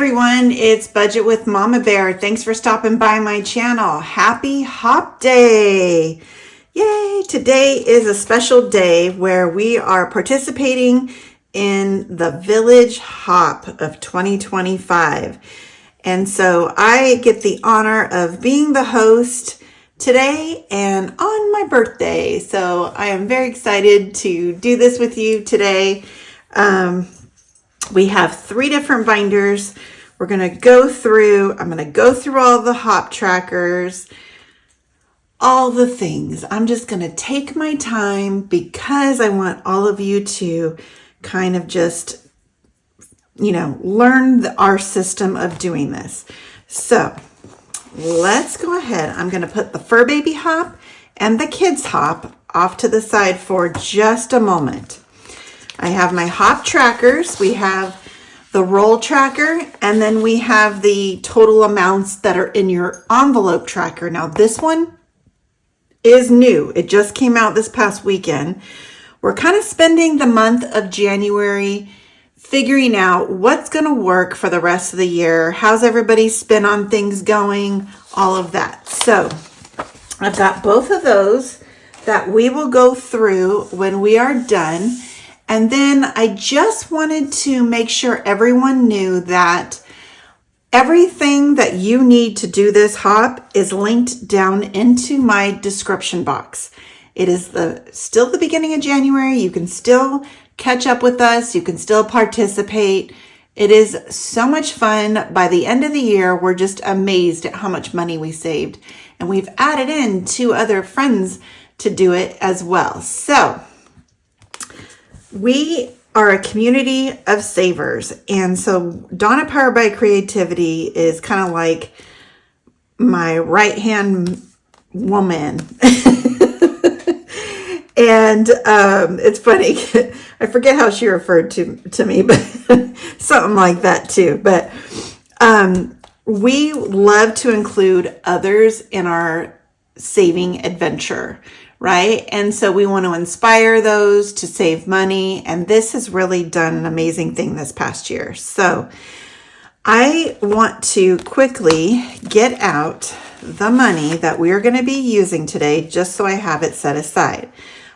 everyone, it's Budget with Mama Bear. Thanks for stopping by my channel. Happy Hop Day! Yay! Today is a special day where we are participating in the Village Hop of 2025. And so I get the honor of being the host today and on my birthday. So I am very excited to do this with you today. We have 3 different binders. I'm going to go through all the hop trackers, all the things. I'm just going to take my time because I want all of you to kind of just, learn our system of doing this. So let's go ahead. I'm going to put the fur baby hop and the kids hop off to the side for just a moment. I have my hop trackers. We have the roll tracker, and then we have the total amounts that are in your envelope tracker. Now this one is new. It just came out this past weekend. We're kind of spending the month of January figuring out what's going to work for the rest of the year. How's everybody's spin on things going? All of that. So I've got both of those that we will go through when we are done. And then I just wanted to make sure everyone knew that everything that you need to do this hop is linked down into my description box. It is still the beginning of January. You can still catch up with us. You can still participate. It is so much fun. By the end of the year, we're just amazed at how much money we saved. And we've added in 2 other friends to do it as well. So we are a community of savers. And so Donna Powered by Creativity is kind of like my right-hand woman. And it's funny. I forget how she referred to me, but something like that too. But we love to include others in our saving adventure. Right? And so we want to inspire those to save money. And this has really done an amazing thing this past year. So I want to quickly get out the money that we are going to be using today, just so I have it set aside.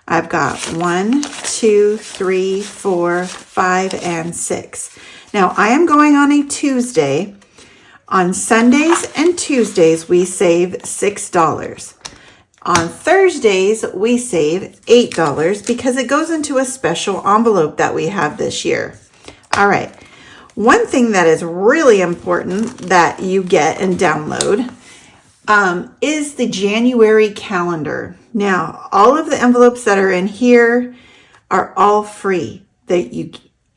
I've got 1, 2, 3, 4, 5, and 6. Now I am going on a Tuesday. On Sundays and Tuesdays, we save $6. On Thursdays, we save $8 because it goes into a special envelope that we have this year. All right. One thing that is really important that you get and download is the January calendar. Now, all of the envelopes that are in here are all free.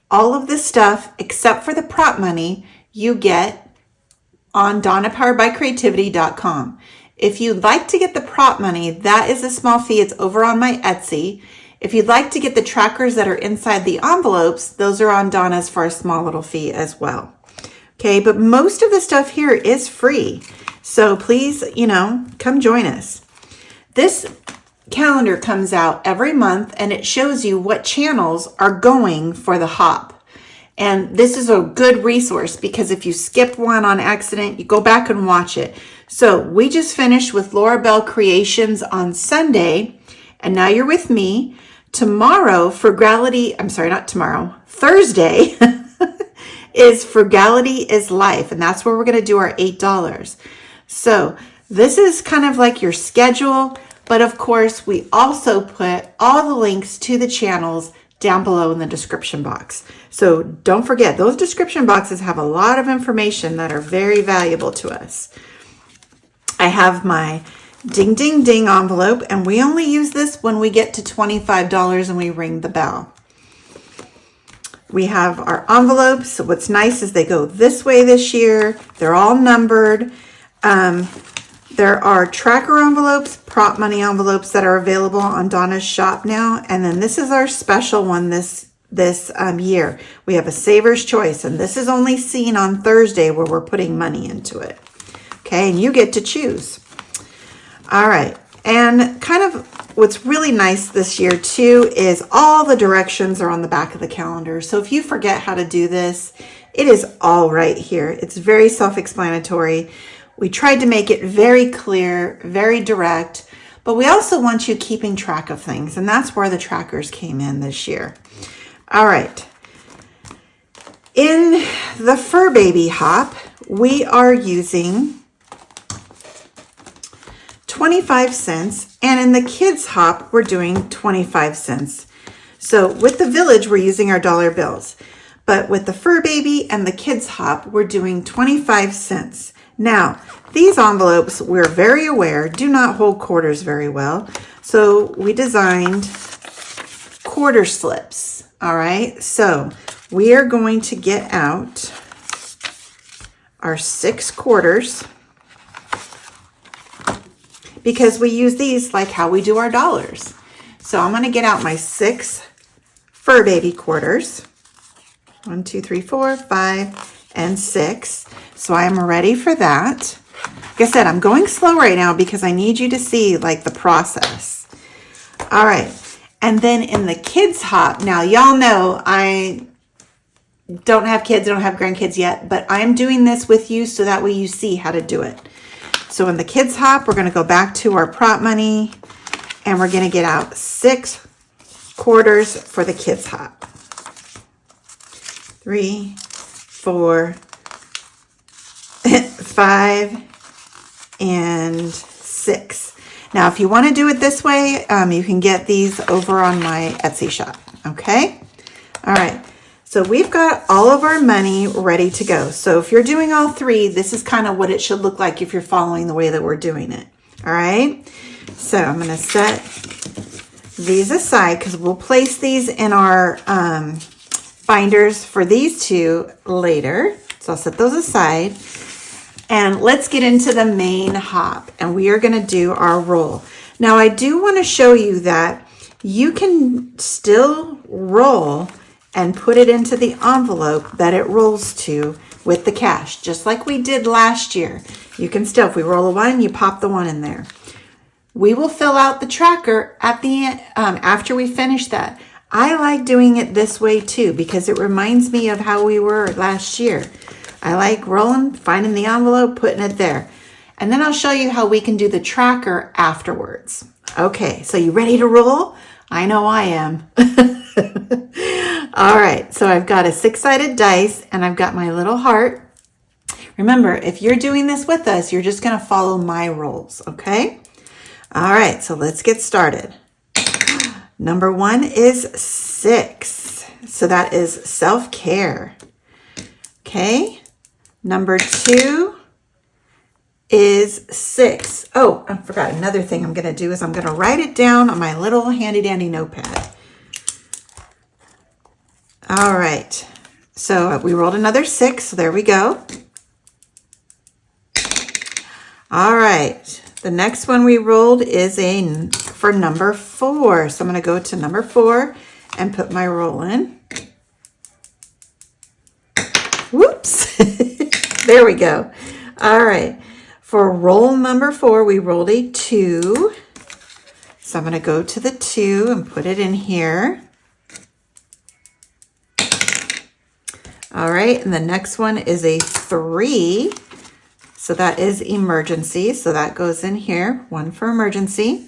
All of this stuff, except for the prop money, you get on donnapoweredbycreativity.com. If you'd like to get the prop money, that is a small fee. It's over on my Etsy. If you'd like to get the trackers that are inside the envelopes, those are on Donna's for a small little fee as well. Okay, but most of the stuff here is free. So please, come join us. This calendar comes out every month and it shows you what channels are going for the hop. And this is a good resource because if you skip one on accident, you go back and watch it. So we just finished with Laurabelcreations on Sunday, and now you're with me. Tomorrow, Thursday is Frugality is Life, and that's where we're going to do our $8. So this is kind of like your schedule, but of course, we also put all the links to the channels down below in the description box. So don't forget, those description boxes have a lot of information that are very valuable to us. I have my ding, ding, ding envelope, and we only use this when we get to $25 and we ring the bell. We have our envelopes. So what's nice is they go this way this year. They're all numbered. There are tracker envelopes, prop money envelopes that are available on Donna's shop now. And then this is our special one this year. We have a Saver's Choice, and this is only seen on Thursday where we're putting money into it. Okay, and you get to choose. All right, and kind of what's really nice this year too is all the directions are on the back of the calendar. So if you forget how to do this, it is all right here. It's very self-explanatory. We tried to make it very clear, very direct, but we also want you keeping track of things, and that's where the trackers came in this year. All right. In the Fur Baby Hop, we are using 25 cents, and in the Kids Hop, we're doing 25 cents. So with the Village, we're using our dollar bills, but with the Fur Baby and the Kids Hop, we're doing 25 cents. Now, these envelopes, we're very aware, do not hold quarters very well, so we designed quarter slips. All right, so we are going to get out our 6 quarters, because we use these like how we do our dollars. So I'm going to get out my 6 Fur Baby quarters. 1, 2, 3, 4, 5, and 6. So I'm ready for that. Like I said, I'm going slow right now because I need you to see like the process. All right. And then in the Kids Hop, now y'all know I don't have kids, I don't have grandkids yet, but I'm doing this with you so that way you see how to do it. So in the Kids Hop, we're going to go back to our prop money and we're going to get out 6 quarters for the Kids Hop. 3, 4, 5, and 6. Now, if you want to do it this way, you can get these over on my Etsy shop. Okay. All right. So we've got all of our money ready to go. So if you're doing all 3, this is kind of what it should look like if you're following the way that we're doing it. All right. So I'm going to set these aside because we'll place these in our binders for these 2 later. So I'll set those aside. And let's get into the main hop. And we are going to do our roll. Now I do want to show you that you can still roll and put it into the envelope that it rolls to with the cash, just like we did last year. You can still, if we roll a 1, you pop the 1 in there. We will fill out the tracker at the end, after we finish that. I like doing it this way too, because it reminds me of how we were last year. I like rolling, finding the envelope, putting it there. And then I'll show you how we can do the tracker afterwards. Okay, so you ready to roll? I know I am. All right, so I've got a 6-sided dice and I've got my little heart. Remember, if you're doing this with us, you're just going to follow my rolls, okay? All right, so let's get started. Number 1 is 6. So that is self-care. Okay. Number 2 is 6. Oh, I forgot another thing I'm going to do is I'm going to write it down on my little handy dandy notepad. All right. So we rolled another 6. So there we go. All right. The next one we rolled is for number 4. So I'm going to go to number 4 and put my roll in. Whoops. There we go. All right. For roll number 4, we rolled a 2. So I'm going to go to the 2 and put it in here. All right. And the next one is a 3. So that is emergency. So that goes in here. 1 for emergency.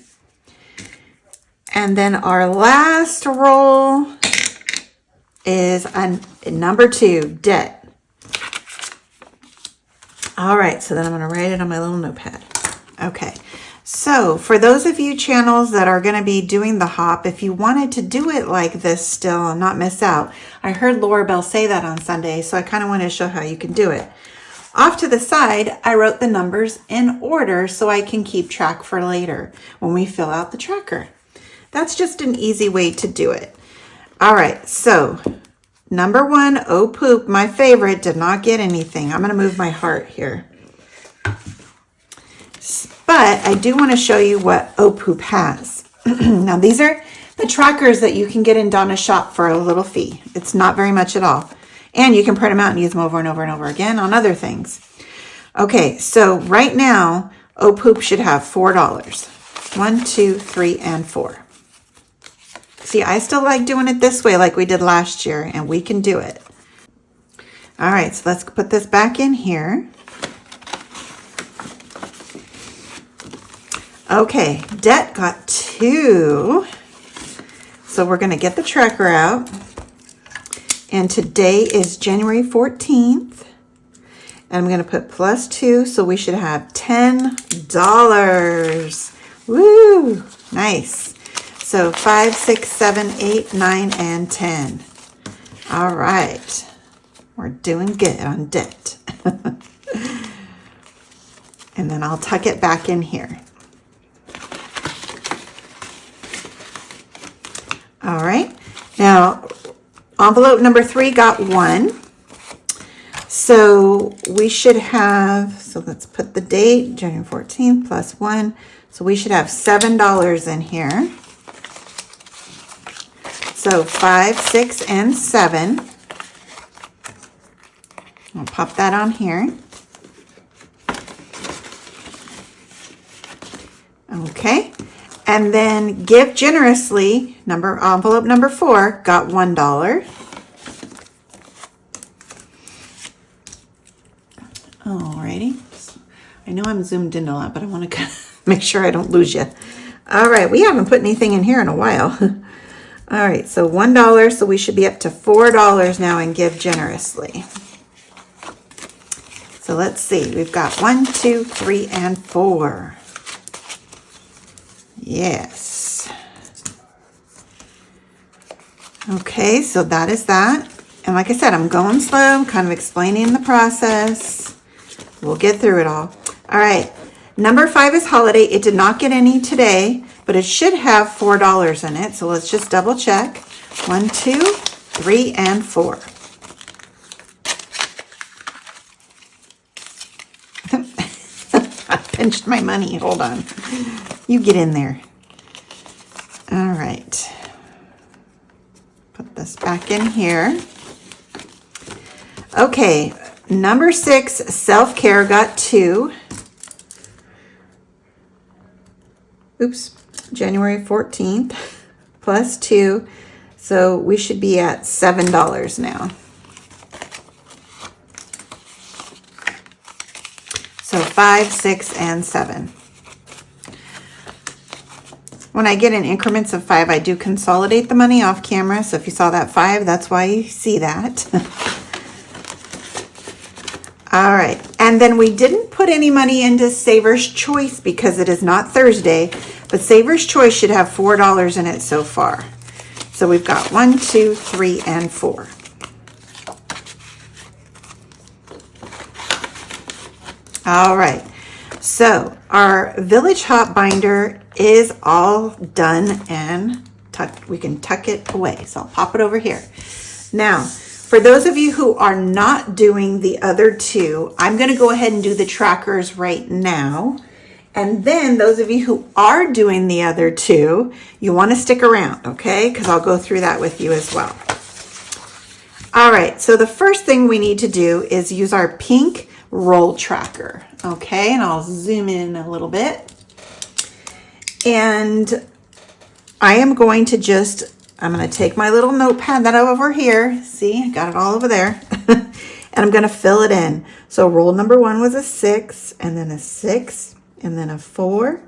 And then our last roll is on number 2, debt. All right, so then I'm going to write it on my little notepad. Okay, so for those of you channels that are going to be doing the hop, if you wanted to do it like this still and not miss out, I heard Laurabelle say that on Sunday, so I kind of wanted to show how you can do it. Off to the side, I wrote the numbers in order so I can keep track for later when we fill out the tracker. That's just an easy way to do it. All right, so number 1, oh poop, my favorite, did not get anything. I'm going to move my heart here. But I do want to show you what oh poop has. Now, these are the trackers that you can get in Donna's shop for a little fee. It's not very much at all. And you can print them out and use them over and over and over again on other things. Okay, so right now, oh poop should have $4. 1, 2, 3, and 4. See, I still like doing it this way like we did last year, and we can do it. All right, so let's put this back in here. Okay, debt got 2. So we're going to get the tracker out. And today is January 14th. And I'm going to put plus 2, so we should have $10. Woo! Nice. So 5, 6, 7, 8, 9, and 10. All right. We're doing good on debt. And then I'll tuck it back in here. All right. Now, envelope number 3 got 1. So we should have, so let's put the date, January 14th plus 1. So we should have $7 in here. So 5, 6, and 7. I'll pop that on here. Okay. And then give generously, envelope number 4, got $1. Alrighty. I know I'm zoomed in a lot, but I want to make sure I don't lose you. All right, we haven't put anything in here in a while. All right, so $1, so we should be up to $4 now and give generously. So let's see, we've got 1, 2, 3, and 4. Yes. Okay, so that is that. And like I said, I'm going slow, I'm kind of explaining the process. We'll get through it all. All right, number 5 is holiday. It did not get any today, but it should have $4 in it. So let's just double check. 1, 2, 3, and 4. I pinched my money. Hold on. You get in there. All right. Put this back in here. Okay. Number 6, self-care got 2. Oops, January 14th plus 2. So we should be at $7 now. So 5, 6, and 7. When I get in increments of 5, I do consolidate the money off camera. So if you saw that 5, that's why you see that. All right, and then we didn't put any money into Saver's Choice because it is not Thursday, but Saver's Choice should have $4 in it so far. So we've got 1, 2, 3, and 4. All right, so our Village Hop binder is all done and we can tuck it away. So I'll pop it over here. Now, for those of you who are not doing the other 2, I'm going to go ahead and do the trackers right now. And then those of you who are doing the other 2, you want to stick around, okay? Because I'll go through that with you as well. All right, so the first thing we need to do is use our pink roll tracker, okay? And I'll zoom in a little bit. And I am going to I'm going to take my little notepad that I have over here. See, I got it all over there. And I'm going to fill it in. So roll number 1 was a 6, and then a 6, and then a 4,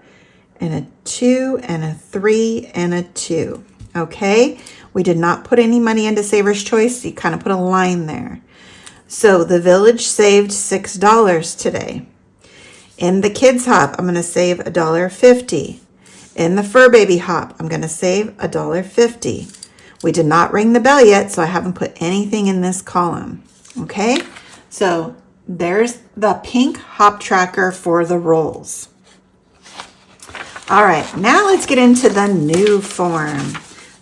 and a 2, and a 3, and a 2. Okay? We did not put any money into Saver's Choice. So you kind of put a line there. So the village saved $6 today. In the Kids Hop, I'm going to save $1.50. In the Fur Baby Hop, I'm going to save $1.50. We did not ring the bell yet, so I haven't put anything in this column. Okay, so there's the pink hop tracker for the rolls. All right, now let's get into the new form,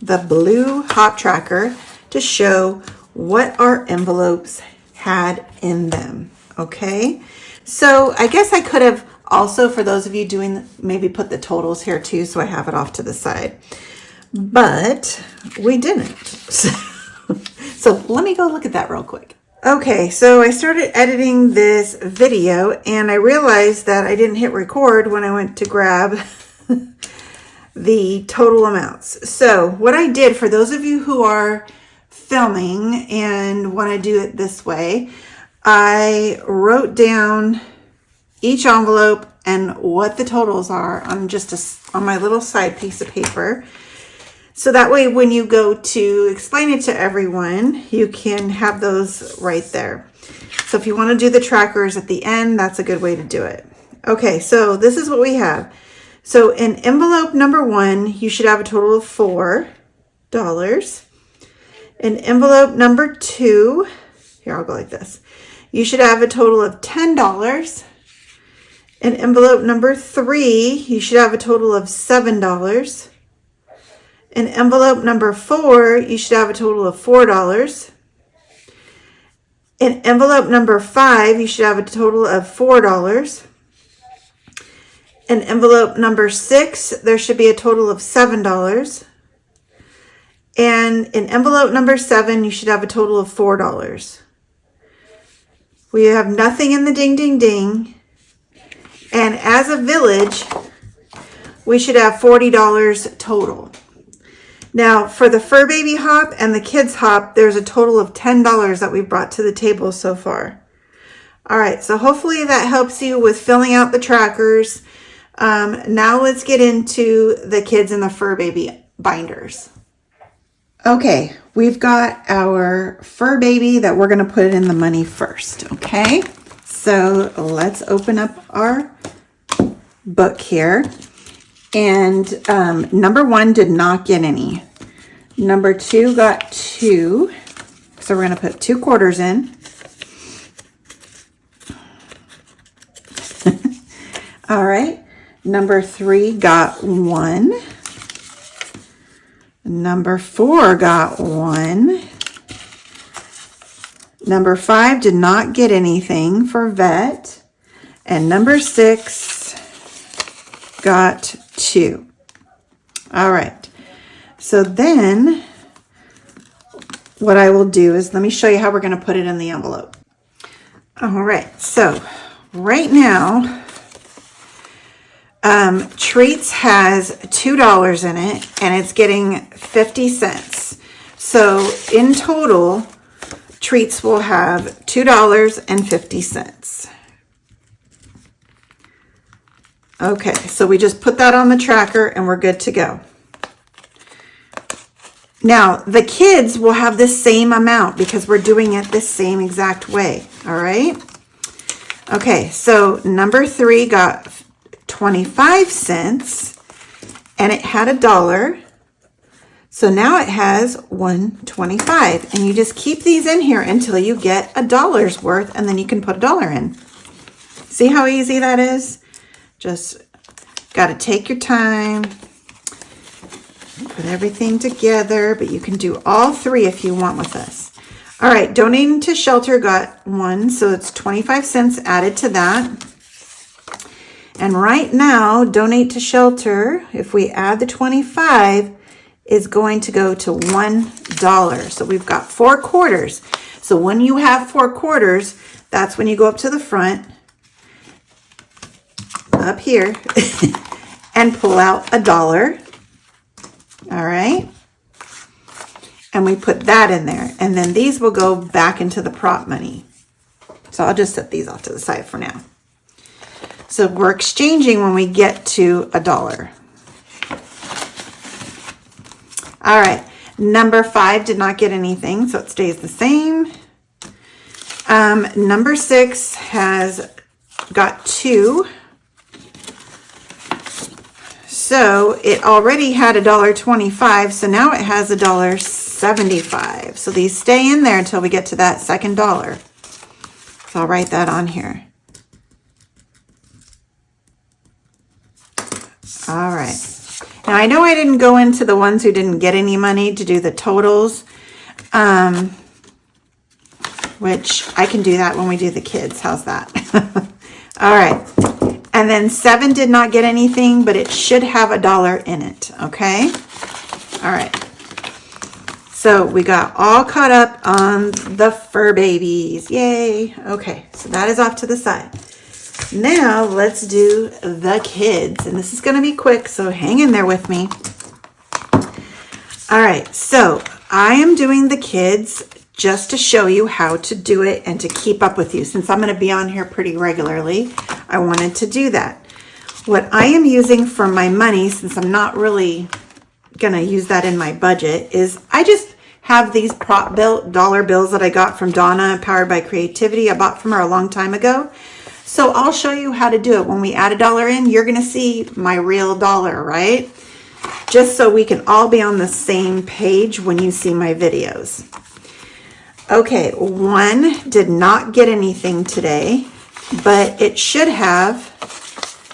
the blue hop tracker, to show what our envelopes had in them. Okay, so I guess I could have also, for those of you doing, maybe put the totals here too, so I have it off to the side. But we didn't. So let me go look at that real quick. Okay, so I started editing this video and I realized that I didn't hit record when I went to grab the total amounts. So what I did, for those of you who are filming and want to do it this way, I wrote down each envelope and what the totals are on on my little side piece of paper. So that way when you go to explain it to everyone, you can have those right there. So if you want to do the trackers at the end, that's a good way to do it. Okay, so this is what we have. So in envelope number 1, you should have a total of $4. In envelope number 2, here, I'll go like this. You should have a total of $10. In envelope number 3, you should have a total of $7. In envelope number 4, you should have a total of $4. In envelope number 5, you should have a total of $4. In envelope number 6, there should be a total of $7. And in envelope number 7, you should have a total of $4. We have nothing in the ding, ding, ding. And as a village, we should have $40 total. Now, for the fur baby hop and the kids hop, there's a total of $10 that we've brought to the table so far. All right, so hopefully that helps you with filling out the trackers. Now let's get into the kids and the fur baby binders. Okay, we've got our fur baby that we're going to put in the money first, okay? So let's open up our book here. And number 1 did not get any. Number 2 got 2. So we're going to put 2 quarters in. All right. Number 3 got 1. Number 4 got 1. Number 5 did not get anything for vet. And number 6 got 2. All right. So then what I will do is, let me show you how we're going to put it in the envelope. All right. So right now, Treats has $2 in it and it's getting 50 cents. So in total, Treats will have $2.50. Okay, so we just put that on the tracker and we're good to go. Now, the kids will have the same amount because we're doing it the same exact way, all right? Okay, so number 3 got 25 cents and it had $1. So now it has $1.25, and you just keep these in here until you get $1's worth, and then you can put $1 in. See how easy that is? Just got to take your time, put everything together, but you can do all 3 if you want with this. All right, donating to shelter got 1, so it's 25 cents added to that. And right now, donate to shelter, if we add the 25, is going to go to $1. So we've got 4 quarters. So when you have 4 quarters, that's when you go up to the front, up here, and pull out $1. All right. And we put that in there. And then these will go back into the prop money. So I'll just set these off to the side for now. So we're exchanging when we get to $1. All right, number 5 did not get anything, so it stays the same. Number 6 has got 2. So it already had $1.25, so now it has $1.75. So these stay in there until we get to that second $1. So I'll write that on here. All right. Now, I know I didn't go into the ones who didn't get any money to do the totals, which I can do that when we do the kids. How's that? All right. And then 7 did not get anything, but it should have $1 in it, okay? All right. So we got all caught up on the fur babies. Yay. Okay, so that is off to the side. Now let's do the kids, and this is going to be quick, so hang in there with me. All right, so I am doing the kids just to show you how to do it and to keep up with you. Since I'm going to be on here pretty regularly, I wanted to do that. What I am using for my money, since I'm not really going to use that in my budget, is I just have these dollar bills that I got from Donna, Powered by Creativity. I bought from her a long time ago. So I'll show you how to do it. When we add a dollar in, you're going to see my real dollar, right? Just so we can all be on the same page when you see my videos. Okay, one did not get anything today, but it should have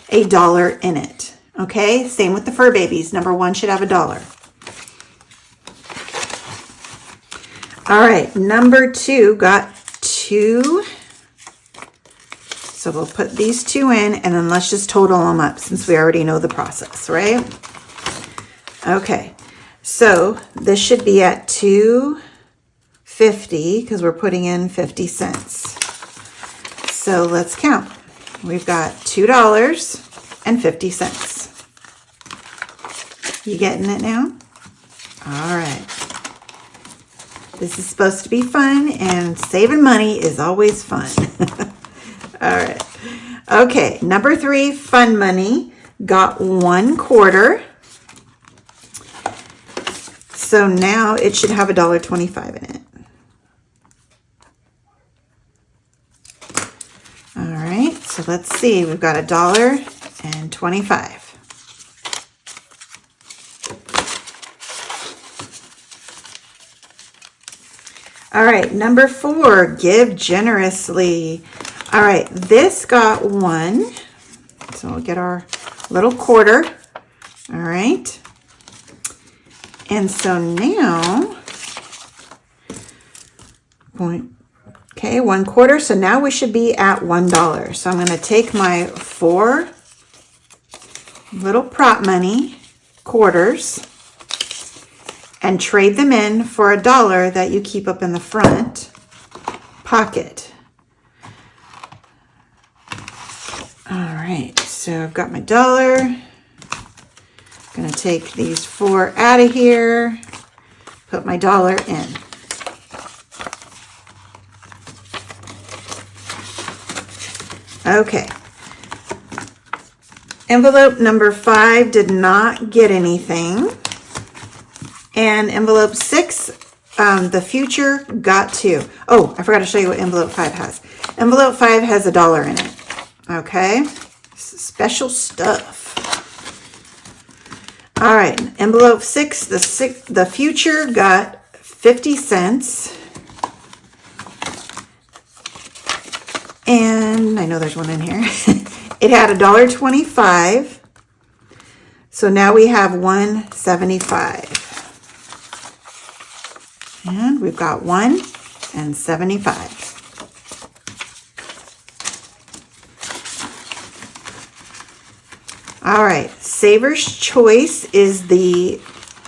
a dollar in it. Okay, same with the fur babies. Number one should have a dollar. All right, number two got two. So we'll put these two in, and then let's just total them up since we already know the process, right? Okay, so this should be at $2.50 because we're putting in 50 cents. So let's count. We've got $2.50. You getting it now? All right. This is supposed to be fun, and saving money is always fun. All right. Okay, number three, fun money, got 1/4. So now it should have $1.25 in it. All right, so let's see. We've got $1.25. All right, number four, give generously. All right, this got 1. So we'll get our little quarter. All right. And so now, okay, 1/4. So now we should be at $1. So I'm going to take my 4 little prop money quarters and trade them in for $1 that you keep up in the front pocket. All right, so I've got my $1. Going to take these 4 out of here, put my $1 in. Okay. Envelope number 5 did not get anything. And envelope 6, the future, got 2. Oh, I forgot to show you what envelope 5 has. Envelope 5 has $1 in it. Okay, special stuff. All right, envelope 6, the future got 50 cents. And I know there's one in here. It had $1.25. So now we have $1.75. And we've got $1.75. All right, Saver's Choice is the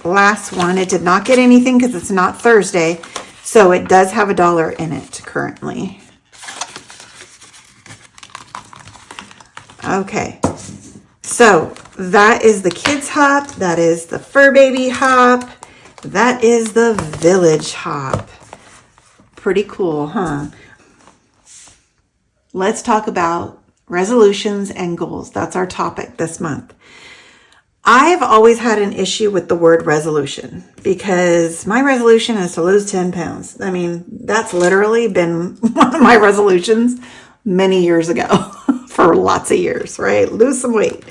last one. It did not get anything because it's not Thursday, so it does have $1 in it currently. Okay, so that is the kids hop, that is the fur baby hop, that is the village hop. Pretty cool, huh? Let's talk about resolutions and goals. That's our topic this month. I've always had an issue with the word resolution because my resolution is to lose 10 pounds. I mean, that's literally been one of my resolutions many years ago for lots of years, right? Lose some weight,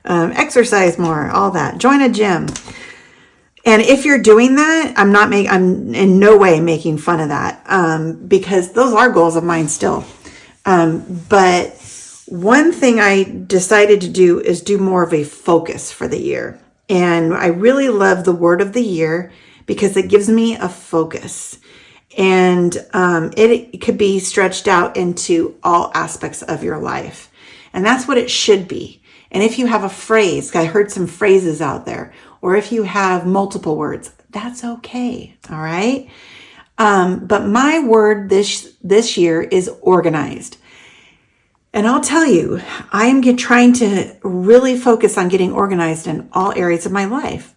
exercise more, all that, join a gym. And if you're doing that, I'm in no way making fun of that because those are goals of mine still. But one thing I decided to do is do more of a focus for the year. And I really love the word of the year because it gives me a focus. And it could be stretched out into all aspects of your life. And that's what it should be. And if you have a phrase, I heard some phrases out there, or if you have multiple words, that's okay. All right. But my word this year is organized. And I'll tell you, I am trying to really focus on getting organized in all areas of my life.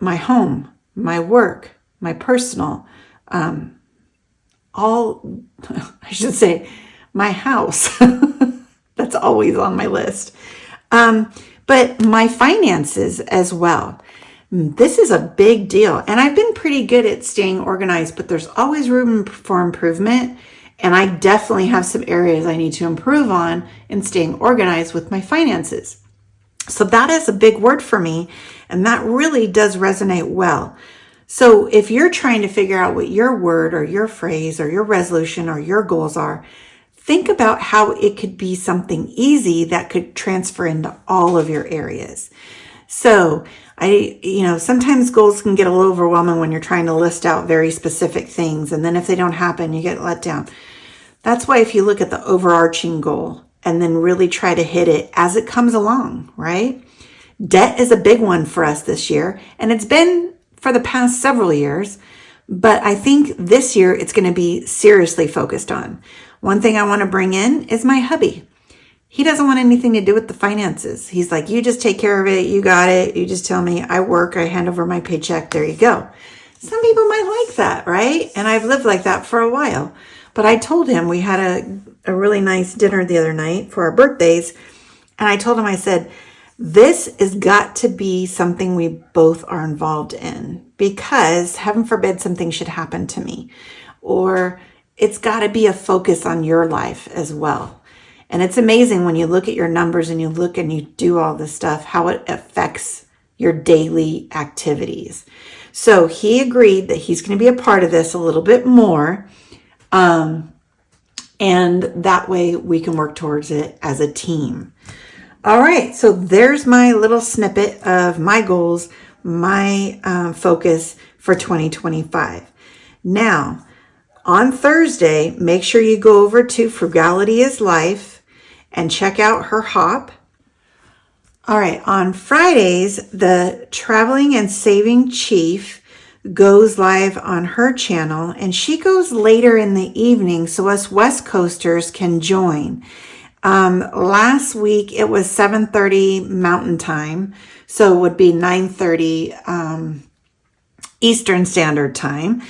My home, my work, my personal, all, I should say, my house. That's always on my list. But my finances as well. This is a big deal. And I've been pretty good at staying organized, but there's always room for improvement. And I definitely have some areas I need to improve on in staying organized with my finances. So that is a big word for me. And that really does resonate well. So if you're trying to figure out what your word or your phrase or your resolution or your goals are, think about how it could be something easy that could transfer into all of your areas. So sometimes goals can get a little overwhelming when you're trying to list out very specific things. And then if they don't happen, you get let down. That's why if you look at the overarching goal and then really try to hit it as it comes along, right? Debt is a big one for us this year. And it's been for the past several years. But I think this year it's going to be seriously focused on. One thing I want to bring in is my hubby. He doesn't want anything to do with the finances. He's like, you just take care of it. You got it. You just tell me. I work. I hand over my paycheck. There you go. Some people might like that, right? And I've lived like that for a while. But I told him, we had a really nice dinner the other night for our birthdays. And I told him, I said, this has got to be something we both are involved in, because heaven forbid something should happen to me, or it's got to be a focus on your life as well. And it's amazing when you look at your numbers and you look and you do all this stuff, how it affects your daily activities. So he agreed that he's going to be a part of this a little bit more. And that way we can work towards it as a team. All right. So there's my little snippet of my goals, my focus for 2025. Now, on Thursday, make sure you go over to Frugality is Life and check out her hop. All right, on Fridays, the Traveling and Saving Chief goes live on her channel, and she goes later in the evening so us West Coasters can join. Last week, it was 7:30 Mountain Time, so it would be 9:30 Eastern Standard Time.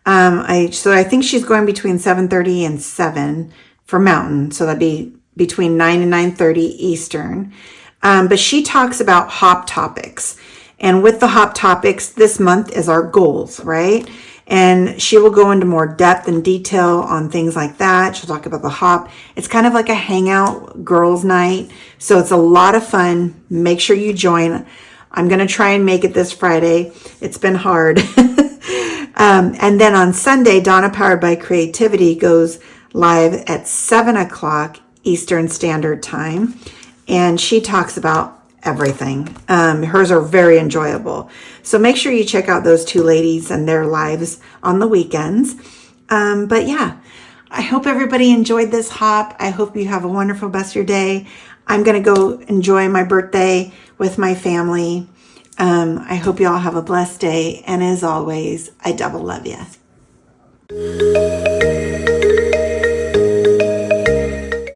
So I think she's going between 7:30 and 7 for Mountain. So that'd be between 9 and 9:30 Eastern. But she talks about hop topics. And with the hop topics, this month is our goals, right? And she will go into more depth and detail on things like that. She'll talk about the hop. It's kind of like a hangout girls' night. So it's a lot of fun. Make sure you join. I'm going to try and make it this Friday. It's been hard. And then on Sunday, Donna Powered by Creativity goes live at 7 o'clock Eastern Standard Time. And she talks about everything. Hers are very enjoyable. So make sure you check out those two ladies and their lives on the weekends. But yeah, I hope everybody enjoyed this hop. I hope you have a wonderful rest of your day. I'm going to go enjoy my birthday with my family. I hope you all have a blessed day. And as always, I double love you.